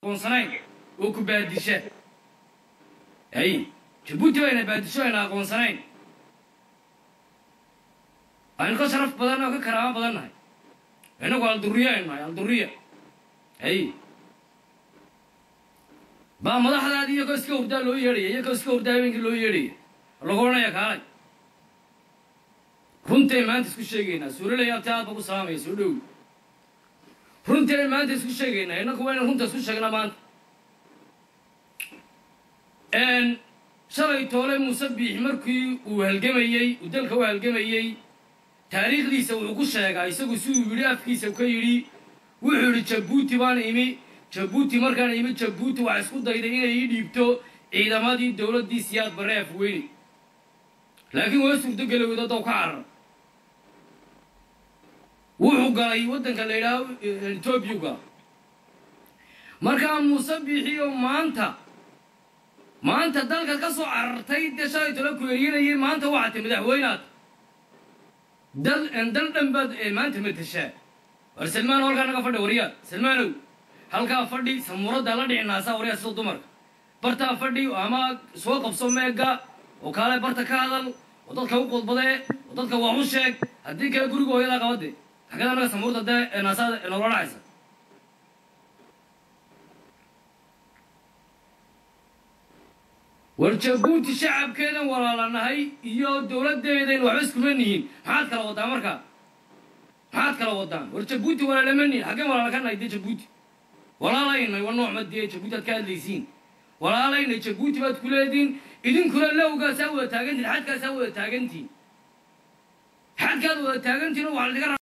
قنصنين وكبادشة أي جبوتي وين بادشة أنا قنصنين أنا كشرف بدنا ككرامة بدنا أنا قال درية إنما الدرية أي با مدح هذه يكسك وردا لو يري يكسك وردا وين لو يري لقونا يا كاري runtii maanta isku sheegayna suurilay abtaad ugu saameeyay dhow runtii maanta isku sheegayna inagu waan runta isku sheegnaa maanta shalay toole musabbix markii uu halgamayay uu dalka u halgamayay taariikhdiisa uu ku sheegay isagu si uu yiri afkiisa ka yiri wuxuu yiri Djibouti baan imi Djibouti markaan imi Djibouti waxa isku dayday inay dhiibto ciidamadii dawladii Siyaad Barre weyn laakiin waa suurto galay wadada ka carar wuxuu galay wadanka la yiraahdo Ethiopia markaa musabbixi maanta dalka ka soo carartay dashay tolo ku yeerinayay maanta waxa madaxweynaad dal dhanbad maanta matashaa war Salmaan halka naga fadhi wariya Salmaanow halka fadhi samurada la dhicinaasa wariya soo dumar barta fadhi ama soo qabso meega oo kale barta ka hadal wadadka u qodbade wadadka waa u sheeg hadii kale guriga hooyada qabade xagada naga samurada naasada nolol raaysa warjabuuti shacabkeena walaalanahay iyo dawladeedeen wax isku leeyihiin maxaad kala wadaa marka maxaad kala wadaa warjabuuti walaalamani xageen walaalkanahay Djibouti walaalayna waa nooc madii Djibouti ka hadlaysiin walaalayna Djibouti baad ku leedin idinkuna lowga soo taagantiin xadka soo taagantiin xadka wada taagantiin waxa laga